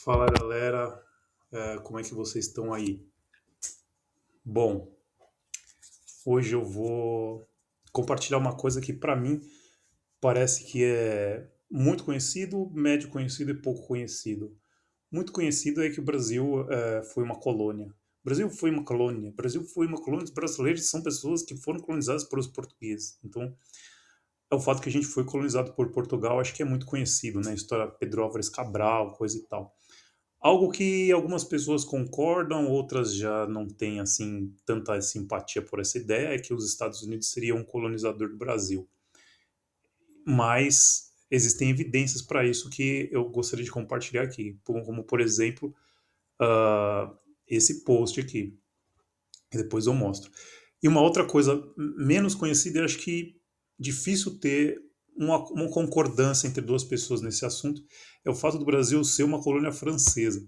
Fala galera, como é que vocês estão aí? Bom, hoje eu vou compartilhar uma coisa que para mim parece que é muito conhecido, médio conhecido e pouco conhecido. Muito conhecido é que o Brasil foi uma colônia. O Brasil foi uma colônia. O Brasil foi uma colônia. Os brasileiros são pessoas que foram colonizadas por os portugueses. Então, é o fato que a gente foi colonizado por Portugal, acho que é muito conhecido, né? A história Pedro Álvares Cabral, coisa e tal. Algo que algumas pessoas concordam, outras já não têm assim tanta simpatia por essa ideia, é que os Estados Unidos seriam um colonizador do Brasil. Mas existem evidências para isso que eu gostaria de compartilhar aqui, como por exemplo, esse post aqui, que depois eu mostro. E uma outra coisa menos conhecida, eu acho que difícil ter uma concordância entre duas pessoas nesse assunto, é o fato do Brasil ser uma colônia francesa.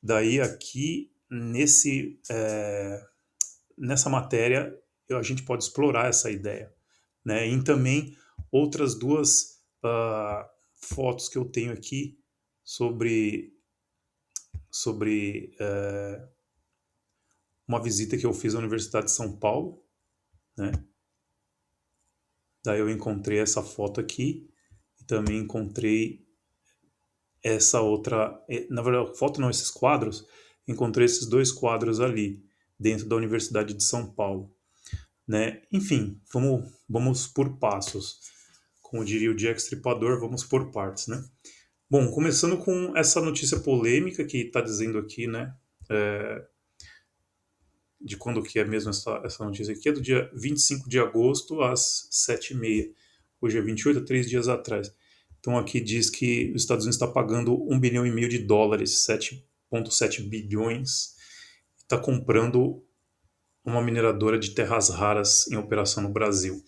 Daí aqui nessa matéria a gente pode explorar essa ideia, né? E também outras duas fotos que eu tenho aqui sobre uma visita que eu fiz à Universidade de São Paulo, né? Daí eu encontrei essa foto aqui e também encontrei essa outra, na verdade, foto não, esses quadros, encontrei esses dois quadros ali dentro da Universidade de São Paulo. Né? Enfim, vamos por passos. Como diria o Jack Stripador, vamos por partes, né? Bom, começando com essa notícia polêmica que está dizendo aqui, né? De quando que é mesmo essa notícia aqui? É do dia 25 de agosto, às 7h30. Hoje é 28, 3 dias atrás. Então aqui diz que os Estados Unidos está pagando 1,5 bilhão de dólares, 7,7 bilhões, está comprando uma mineradora de terras raras em operação no Brasil.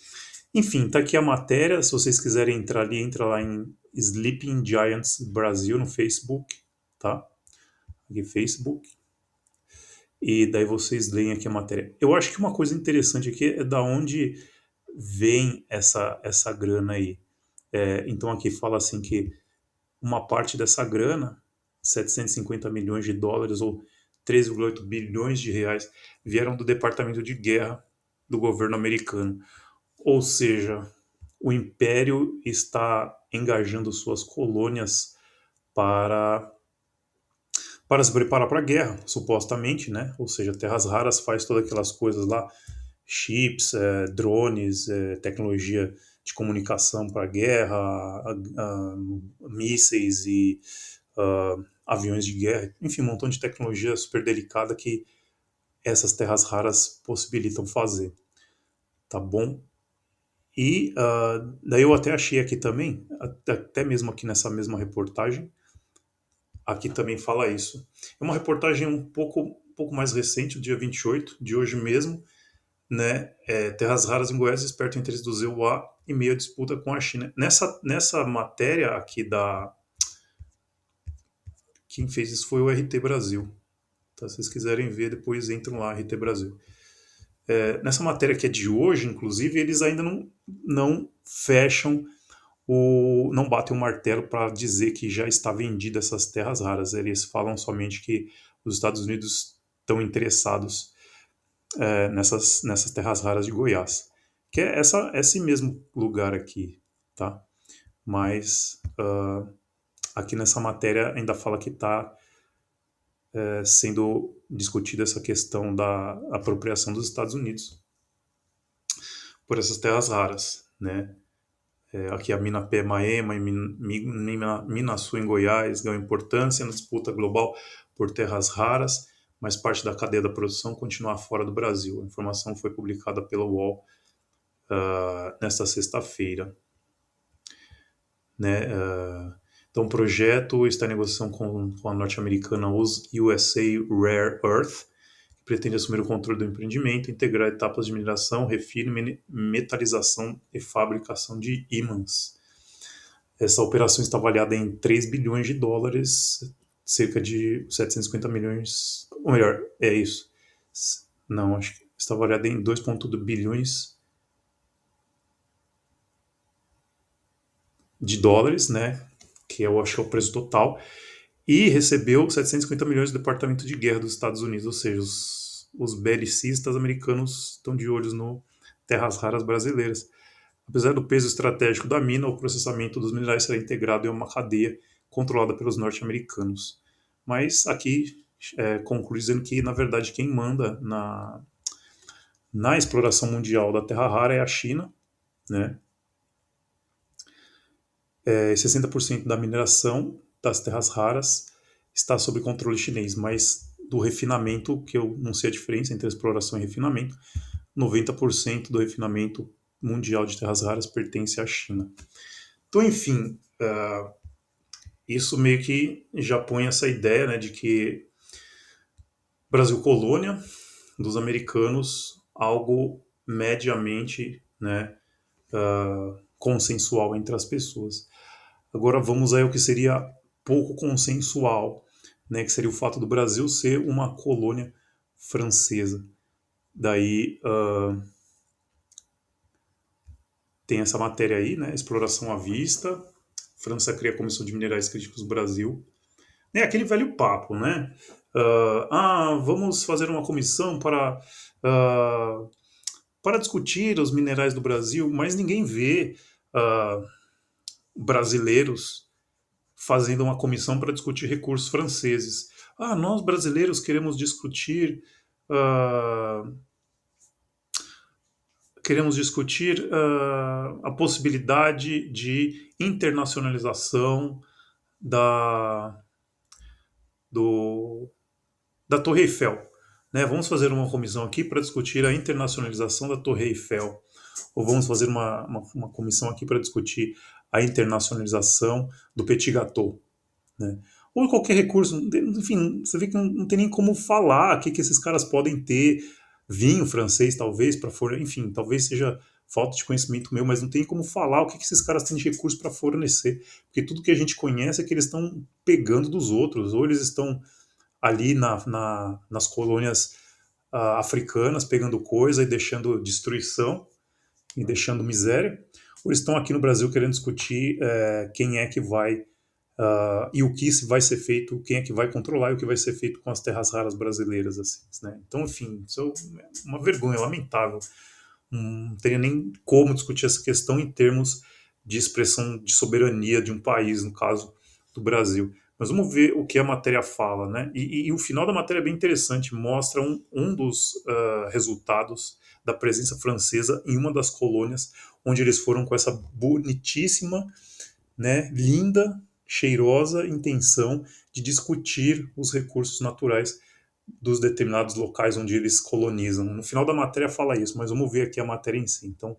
Enfim, tá aqui a matéria. Se vocês quiserem entrar ali, entra lá em Sleeping Giants Brasil no Facebook, tá? Aqui Facebook. E daí vocês leem aqui a matéria. Eu acho que uma coisa interessante aqui é da onde vem essa grana aí. Então aqui fala assim que uma parte dessa grana, 750 milhões de dólares ou 3,8 bilhões de reais, vieram do Departamento de Guerra do governo americano. Ou seja, o império está engajando suas colônias para para se preparar para a guerra, supostamente, né? Ou seja, Terras Raras faz todas aquelas coisas lá, chips, drones, tecnologia de comunicação para a guerra, mísseis e aviões de guerra, enfim, um montão de tecnologia super delicada que essas Terras Raras possibilitam fazer, tá bom? E daí eu até achei aqui também, até mesmo aqui nessa mesma reportagem, aqui também fala isso. É uma reportagem um pouco mais recente, dia 28, de hoje mesmo, né? Terras raras em Goiás despertam o interesse do ZEUA em meio à disputa com a China. Nessa matéria aqui quem fez isso foi o RT Brasil. Tá? Se vocês quiserem ver, depois entram lá, RT Brasil. Nessa matéria que é de hoje, inclusive, eles ainda não fecham não batem o martelo para dizer que já está vendida essas terras raras. Eles falam somente que os Estados Unidos estão interessados nessas terras raras de Goiás, que é esse mesmo lugar aqui, tá? Mas aqui nessa matéria ainda fala que está sendo discutida essa questão da apropriação dos Estados Unidos por essas terras raras, né? Aqui a mina Pé Maema e Minasul em Goiás ganham importância na disputa global por terras raras, mas parte da cadeia da produção continua fora do Brasil. A informação foi publicada pela UOL nesta sexta-feira. Né? Então o projeto está em negociação com a norte-americana USA Rare Earth, que pretende assumir o controle do empreendimento, integrar etapas de mineração, refino, metalização e fabricação de ímãs. Essa operação está avaliada em 3 bilhões de dólares, cerca de 750 milhões, ou melhor, é isso. Não, acho que está avaliada em 2,2 bilhões de dólares, né? Que eu acho que é o preço total. e recebeu 750 milhões do Departamento de Guerra dos Estados Unidos, ou seja, os belicistas americanos estão de olhos no terras raras brasileiras. Apesar do peso estratégico da mina, o processamento dos minerais será integrado em uma cadeia controlada pelos norte-americanos. Mas aqui conclui dizendo que, na verdade, quem manda na exploração mundial da terra rara é a China, né? 60% da mineração das terras raras está sob controle chinês, mas do refinamento, que eu não sei a diferença entre exploração e refinamento, 90% do refinamento mundial de terras raras pertence à China. Então, enfim, isso meio que já põe essa ideia, né, de que Brasil colônia dos americanos, algo mediamente, né, consensual entre as pessoas. Agora vamos aí ao que seria pouco consensual, né, que seria o fato do Brasil ser uma colônia francesa. Daí tem essa matéria aí, né, exploração à vista, França cria a Comissão de Minerais Críticos do Brasil. É aquele velho papo, né? Vamos fazer uma comissão para discutir os minerais do Brasil, mas ninguém vê brasileiros fazendo uma comissão para discutir recursos franceses. Nós brasileiros queremos discutir a possibilidade de internacionalização da, do, da Torre Eiffel. Né? Vamos fazer uma comissão aqui para discutir a internacionalização da Torre Eiffel. Ou vamos fazer uma comissão aqui para discutir a internacionalização do Petit Gâteau. Né? Ou qualquer recurso, enfim, você vê que não tem nem como falar o que esses caras podem ter. Vinho francês, talvez, para fornecer, enfim, talvez seja falta de conhecimento meu, mas não tem como falar o que esses caras têm de recurso para fornecer. Porque tudo que a gente conhece é que eles estão pegando dos outros, ou eles estão ali nas colônias africanas, pegando coisa e deixando destruição e deixando miséria, ou eles estão aqui no Brasil querendo discutir quem é que vai e o que vai ser feito, quem é que vai controlar e o que vai ser feito com as terras raras brasileiras, assim, né? Então, enfim, isso é uma vergonha, lamentável. Não teria nem como discutir essa questão em termos de expressão de soberania de um país, no caso do Brasil. Mas vamos ver o que a matéria fala, né? E o final da matéria é bem interessante, mostra um dos resultados da presença francesa em uma das colônias, onde eles foram com essa bonitíssima, né, linda, cheirosa intenção de discutir os recursos naturais dos determinados locais onde eles colonizam. No final da matéria fala isso, mas vamos ver aqui a matéria em si. Então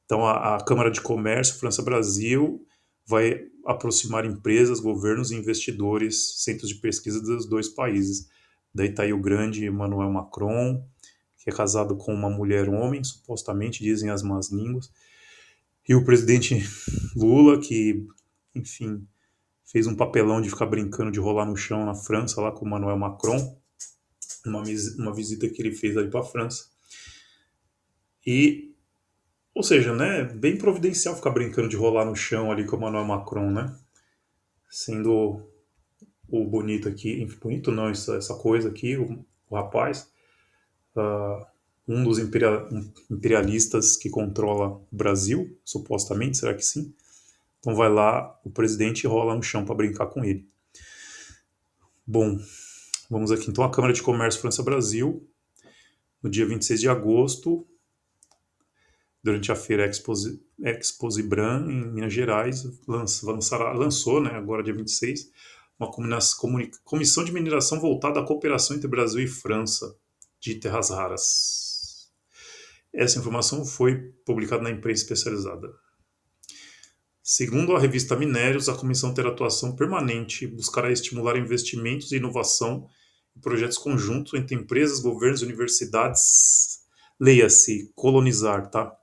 a Câmara de Comércio França-Brasil vai aproximar empresas, governos e investidores, centros de pesquisa dos dois países. Daí está aí o grande Emmanuel Macron, que é casado com uma mulher homem, supostamente, dizem as más línguas, e o presidente Lula, que, enfim, fez um papelão de ficar brincando de rolar no chão na França, lá com o Emmanuel Macron, uma visita que ele fez ali para a França. Ou seja, né, bem providencial ficar brincando de rolar no chão ali com o Emmanuel Macron, né? Sendo o bonito aqui, bonito não, essa coisa aqui, o rapaz, um dos imperialistas que controla o Brasil, supostamente, será que sim? Então vai lá, o presidente rola no chão para brincar com ele. Bom, vamos aqui. Então a Câmara de Comércio França-Brasil, no dia 26 de agosto, durante a feira Exposibran, em Minas Gerais, lançou, né, agora dia 26, uma comissão de mineração voltada à cooperação entre Brasil e França de terras raras. Essa informação foi publicada na imprensa especializada. Segundo a revista Minérios, a comissão terá atuação permanente e buscará estimular investimentos e inovação em projetos conjuntos entre empresas, governos e universidades. Leia-se, colonizar, tá?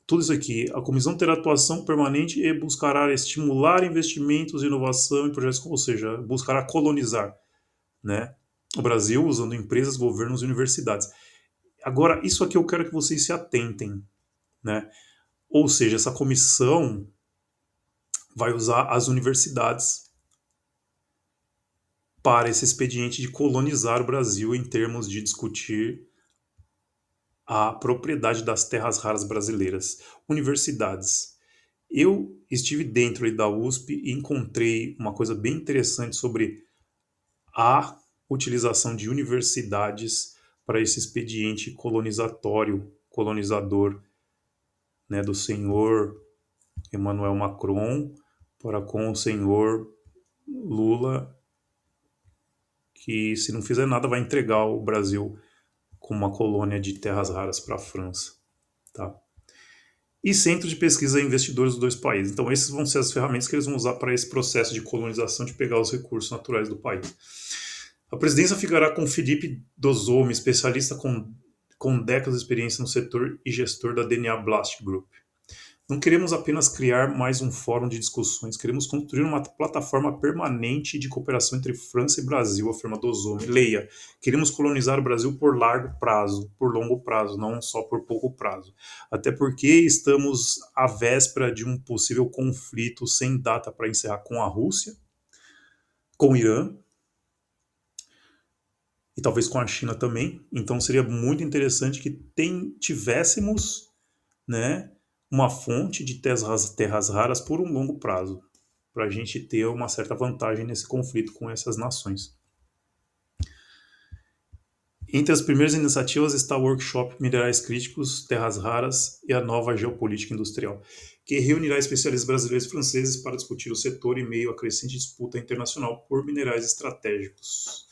Tudo isso aqui. A comissão terá atuação permanente e buscará estimular investimentos e inovação em projetos, ou seja, buscará colonizar, né, o Brasil usando empresas, governos e universidades. Agora, isso aqui eu quero que vocês se atentem, né? Ou seja, essa comissão vai usar as universidades para esse expediente de colonizar o Brasil em termos de discutir a propriedade das terras raras brasileiras. Universidades. Eu estive dentro da USP e encontrei uma coisa bem interessante sobre a utilização de universidades para esse expediente colonizatório, colonizador, né, do senhor Emmanuel Macron para com o senhor Lula, que se não fizer nada vai entregar o Brasil como uma colônia de terras raras para a França, tá? E centro de pesquisa e investidores dos dois países. Então, esses vão ser as ferramentas que eles vão usar para esse processo de colonização, de pegar os recursos naturais do país. A presidência ficará com Felipe Dozome, especialista com décadas de experiência no setor e gestor da DNA Blast Group. Não queremos apenas criar mais um fórum de discussões, queremos construir uma plataforma permanente de cooperação entre França e Brasil, afirma Dozome. Leia, queremos colonizar o Brasil por largo prazo, por longo prazo, não só por pouco prazo. Até porque estamos à véspera de um possível conflito sem data para encerrar com a Rússia, com o Irã, e talvez com a China também. Então seria muito interessante que tivéssemos, né, uma fonte de terras raras por um longo prazo, para a gente ter uma certa vantagem nesse conflito com essas nações. Entre as primeiras iniciativas está o workshop Minerais Críticos, Terras Raras e a Nova Geopolítica Industrial, que reunirá especialistas brasileiros e franceses para discutir o setor em meio à crescente disputa internacional por minerais estratégicos.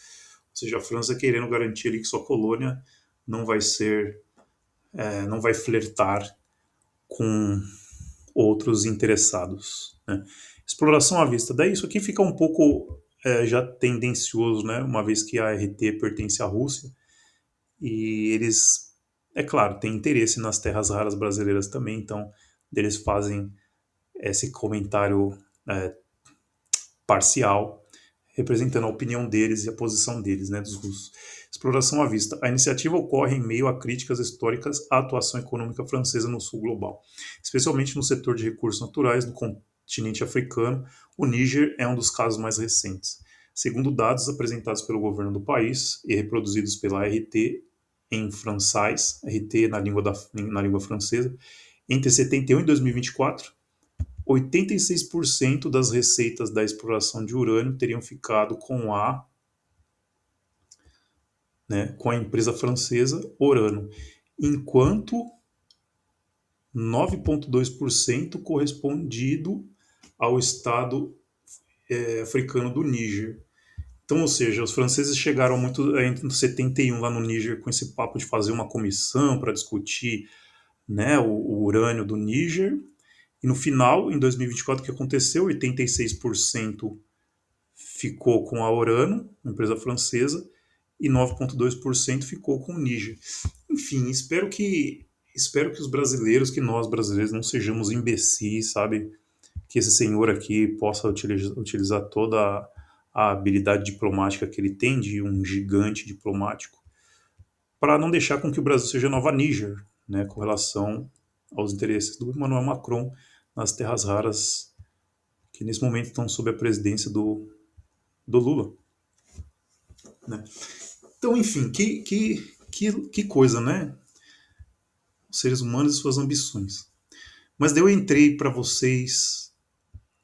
Ou seja, a França querendo garantir ali que sua colônia não vai ser, não vai flertar com outros interessados, né? Exploração à vista. Daí isso aqui fica um pouco já tendencioso, né? Uma vez que a RT pertence à Rússia e eles, é claro, têm interesse nas terras raras brasileiras também, então eles fazem esse comentário parcial, representando a opinião deles e a posição deles, né, dos russos. Exploração à vista. A iniciativa ocorre em meio a críticas históricas à atuação econômica francesa no sul global, especialmente no setor de recursos naturais no continente africano. O Níger é um dos casos mais recentes. Segundo dados apresentados pelo governo do país e reproduzidos pela RT em francês, RT na língua francesa, entre 71 e 2024, 86% das receitas da exploração de urânio teriam ficado com a empresa francesa Orano, enquanto 9,2% correspondido ao Estado africano do Níger. Então, ou seja, os franceses chegaram muito entre 71 lá no Níger com esse papo de fazer uma comissão para discutir, né, o urânio do Níger. E no final, em 2024, o que aconteceu? 86% ficou com a Orano, empresa francesa, e 9,2% ficou com o Níger. Enfim, espero que os brasileiros, que nós brasileiros não sejamos imbecis, sabe? Que esse senhor aqui possa utilizar toda a habilidade diplomática que ele tem, de um gigante diplomático, para não deixar com que o Brasil seja a nova Níger, né, com relação aos interesses do Emmanuel Macron nas terras raras que nesse momento estão sob a presidência do Lula, né? Então, enfim, que coisa, né? Os seres humanos e suas ambições. Mas daí eu entrei para vocês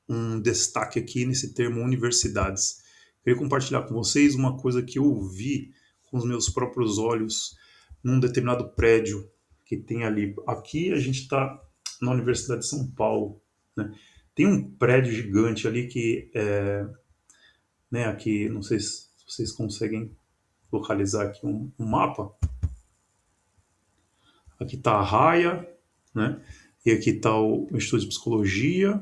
um destaque aqui nesse termo universidades. Queria compartilhar com vocês uma coisa que eu vi com os meus próprios olhos num determinado prédio que tem ali. Aqui a gente está na Universidade de São Paulo, né? Tem um prédio gigante ali que né, aqui, não sei se vocês conseguem localizar aqui um mapa. Aqui está a Raia, né? E aqui está o Instituto de Psicologia.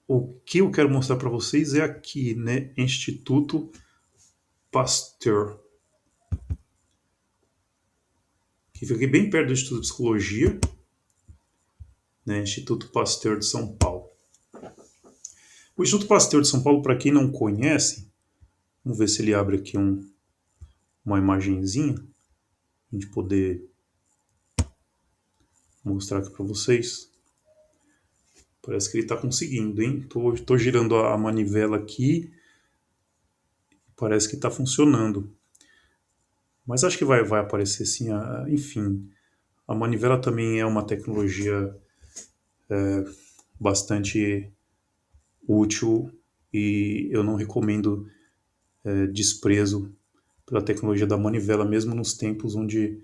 O que eu quero mostrar para vocês é aqui, né? Instituto Pasteur, que fica aqui bem perto do Instituto de Psicologia, né? Instituto Pasteur de São Paulo. O Instituto Pasteur de São Paulo, para quem não conhece, vamos ver se ele abre aqui uma imagenzinha, a gente poder mostrar aqui para vocês. Parece que ele está conseguindo, hein? Tô girando a manivela aqui parece que está funcionando. Mas acho que vai aparecer sim. Enfim, a manivela também é uma tecnologia bastante útil e eu não recomendo desprezo pela tecnologia da manivela, mesmo nos tempos onde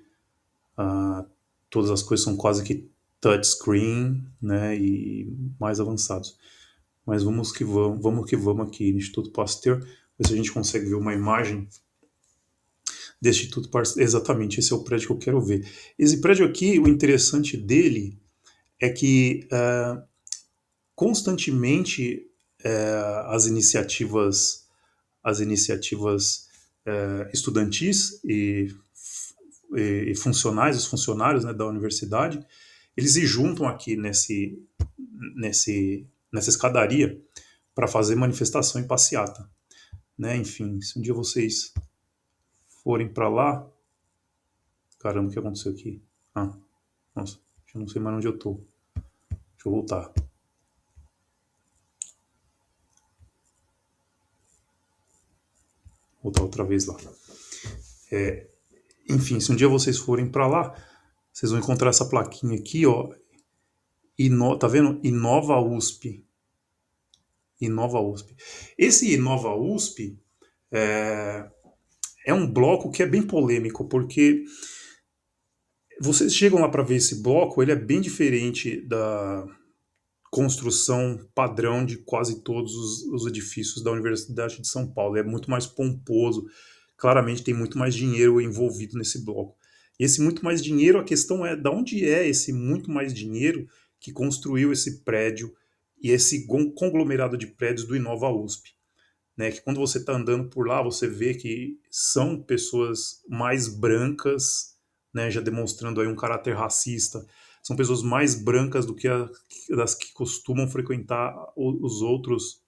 ah, todas as coisas são quase que touchscreen, né, e mais avançados. Mas vamos que vamos aqui no Instituto Pasteur, ver se a gente consegue ver uma imagem desse Instituto Pasteur. Exatamente, esse é o prédio que eu quero ver. Esse prédio aqui, o interessante dele é que constantemente as iniciativas estudantis e funcionais, os funcionários, né, da universidade, eles se juntam aqui nessa escadaria para fazer manifestação e passeata, né? Enfim, se um dia vocês forem para lá, caramba, o que aconteceu aqui? Ah, nossa, já não sei mais onde eu tô. Deixa eu voltar. Voltar outra vez lá. Enfim, se um dia vocês forem para lá, vocês vão encontrar essa plaquinha aqui, ó. Tá vendo? Inova USP. Inova USP. Esse Inova USP é um bloco que é bem polêmico, porque vocês chegam lá para ver esse bloco, ele é bem diferente da construção padrão de quase todos os edifícios da Universidade de São Paulo. É muito mais pomposo, claramente tem muito mais dinheiro envolvido nesse bloco. E esse muito mais dinheiro, a questão é de onde é esse muito mais dinheiro que construiu esse prédio e esse conglomerado de prédios do Inova USP. Né, que quando você está andando por lá, você vê que são pessoas mais brancas, né, já demonstrando aí um caráter racista, são pessoas mais brancas do que das que costumam frequentar os outros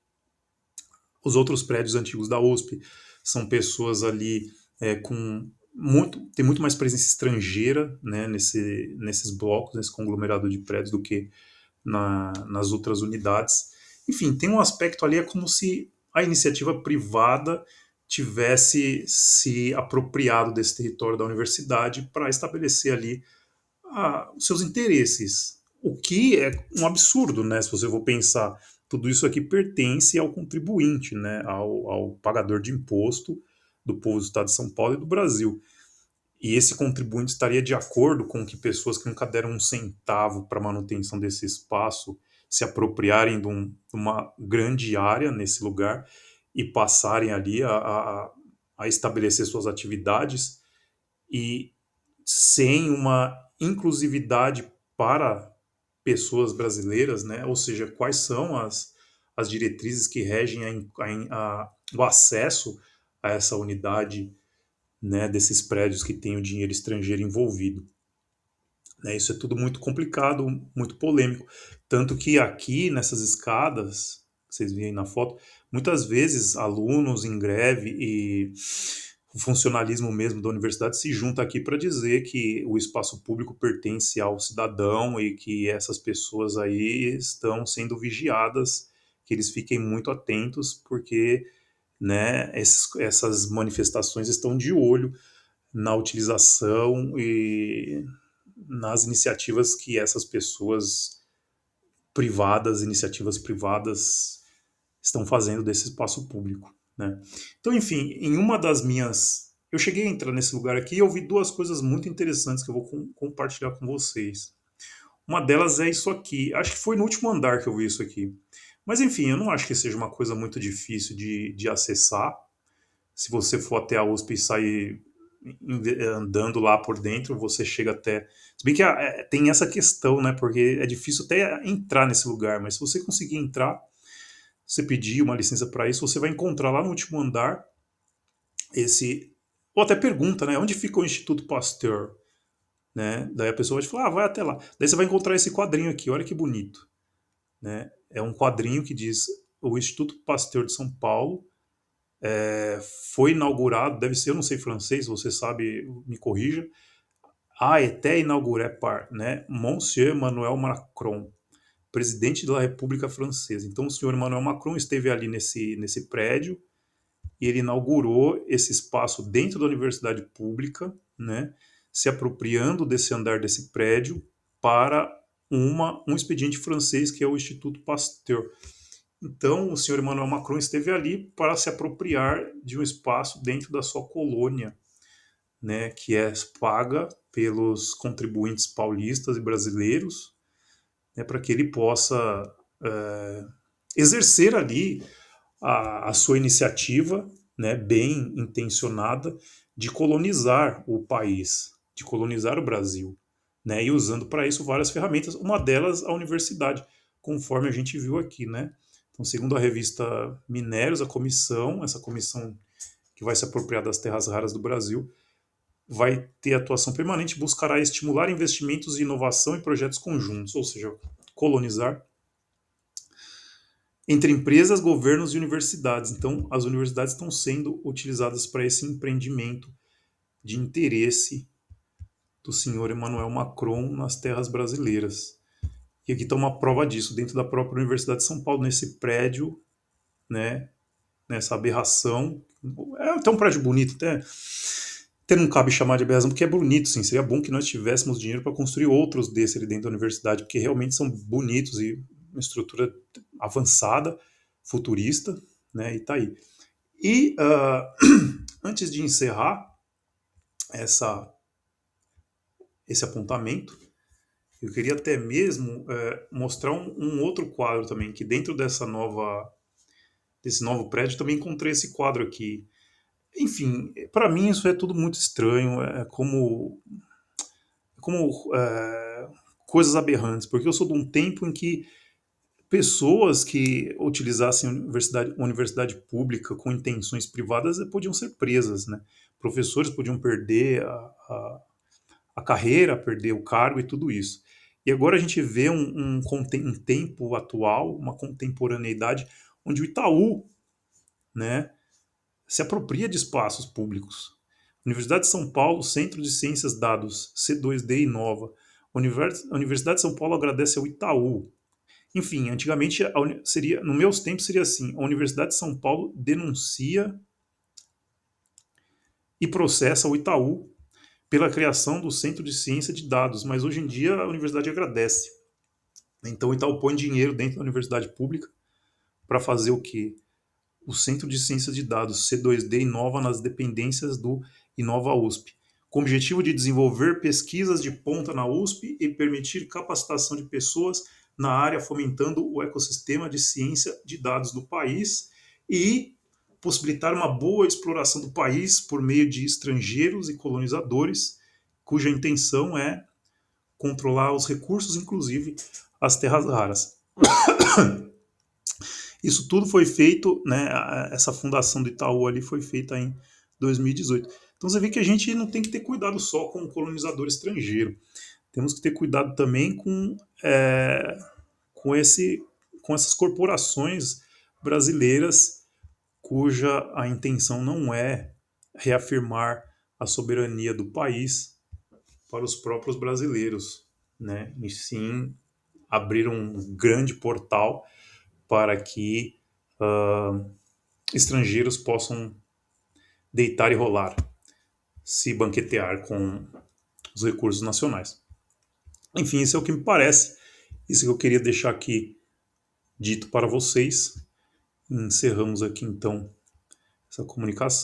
prédios antigos da USP. São pessoas ali tem muito mais presença estrangeira, né, nesses blocos, nesse conglomerado de prédios do que nas outras unidades. Enfim, tem um aspecto ali, é como se a iniciativa privada tivesse se apropriado desse território da universidade para estabelecer ali os seus interesses. O que é um absurdo, né? Se você for pensar, tudo isso aqui pertence ao contribuinte, né? Ao pagador de imposto do povo do Estado de São Paulo e do Brasil. E esse contribuinte estaria de acordo com que pessoas que nunca deram um centavo para a manutenção desse espaço se apropriarem de uma grande área nesse lugar e passarem ali a estabelecer suas atividades e sem uma inclusividade para pessoas brasileiras, né? Ou seja, quais são as diretrizes que regem o acesso a essa unidade, né, desses prédios que têm o dinheiro estrangeiro envolvido. Né, isso é tudo muito complicado, muito polêmico. Tanto que aqui nessas escadas, vocês veem na foto, muitas vezes alunos em greve e o funcionalismo mesmo da universidade se junta aqui para dizer que o espaço público pertence ao cidadão e que essas pessoas aí estão sendo vigiadas, que eles fiquem muito atentos, porque, né, essas manifestações estão de olho na utilização e nas iniciativas que essas pessoas iniciativas privadas, estão fazendo desse espaço público, né? Então, enfim, em uma das minhas, eu cheguei a entrar nesse lugar aqui e eu vi duas coisas muito interessantes que eu vou compartilhar com vocês. Uma delas é isso aqui. Acho que foi no último andar que eu vi isso aqui. Mas enfim, eu não acho que seja uma coisa muito difícil de acessar. Se você for até a USP e sair andando lá por dentro, você chega até. Se bem que tem essa questão, né? Porque é difícil até entrar nesse lugar, mas se você conseguir entrar, você pedir uma licença para isso, você vai encontrar lá no último andar esse. Ou até pergunta, né? Onde fica o Instituto Pasteur? Né? Daí a pessoa vai te falar, vai até lá. Daí você vai encontrar esse quadrinho aqui, olha que bonito. Né? É um quadrinho que diz o Instituto Pasteur de São Paulo foi inaugurado, deve ser, eu não sei francês, você sabe, me corrija, a été inauguré par, né, Monsieur Emmanuel Macron, presidente da República Francesa. Então o senhor Emmanuel Macron esteve ali nesse prédio e ele inaugurou esse espaço dentro da universidade pública, né, se apropriando desse andar desse prédio para um expediente francês que é o Instituto Pasteur. Então, o senhor Emmanuel Macron esteve ali para se apropriar de um espaço dentro da sua colônia, né, que é paga pelos contribuintes paulistas e brasileiros, né, para que ele possa exercer ali a sua iniciativa, né, bem intencionada, de colonizar o país, de colonizar o Brasil, né, e usando para isso várias ferramentas, uma delas a universidade, conforme a gente viu aqui, né. Então, segundo a revista Minérios, essa comissão que vai se apropriar das terras raras do Brasil, vai ter atuação permanente, buscará estimular investimentos de inovação e projetos conjuntos, ou seja, colonizar entre empresas, governos e universidades. Então, as universidades estão sendo utilizadas para esse empreendimento de interesse do senhor Emmanuel Macron nas terras brasileiras. E aqui está uma prova disso, dentro da própria Universidade de São Paulo, nesse prédio, né, nessa aberração. É até um prédio bonito, até não cabe chamar de aberração, porque é bonito, sim. Seria bom que nós tivéssemos dinheiro para construir outros desses ali dentro da universidade, porque realmente são bonitos e uma estrutura avançada, futurista, né? E tá aí. E antes de encerrar esse apontamento, eu queria até mesmo mostrar um outro quadro também, que dentro desse novo prédio também encontrei esse quadro aqui. Enfim, para mim isso é tudo muito estranho, como coisas aberrantes, porque eu sou de um tempo em que pessoas que utilizassem universidade pública com intenções privadas podiam ser presas, né? Professores podiam perder a carreira, perder o cargo e tudo isso. E agora a gente vê um tempo atual, uma contemporaneidade, onde o Itaú, né, se apropria de espaços públicos. Universidade de São Paulo, Centro de Ciências Dados, C2D Inova. A Universidade de São Paulo agradece ao Itaú. Enfim, antigamente seria, no meus tempos seria assim: a Universidade de São Paulo denuncia e processa o Itaú pela criação do Centro de Ciência de Dados, mas hoje em dia a universidade agradece. Então o Itaú põe dinheiro dentro da universidade pública para fazer o quê? O Centro de Ciência de Dados, C2D, inova nas dependências do Inova USP, com o objetivo de desenvolver pesquisas de ponta na USP e permitir capacitação de pessoas na área, fomentando o ecossistema de ciência de dados do país e possibilitar uma boa exploração do país por meio de estrangeiros e colonizadores, cuja intenção é controlar os recursos, inclusive as terras raras. Isso tudo foi feito, né? Essa fundação do Itaú ali foi feita em 2018. Então você vê que a gente não tem que ter cuidado só com o colonizador estrangeiro. Temos que ter cuidado também com, com essas corporações brasileiras cuja a intenção não é reafirmar a soberania do país para os próprios brasileiros, né? E sim abrir um grande portal para que estrangeiros possam deitar e rolar, se banquetear com os recursos nacionais. Enfim, isso é o que me parece, isso que eu queria deixar aqui dito para vocês. Encerramos aqui então essa comunicação.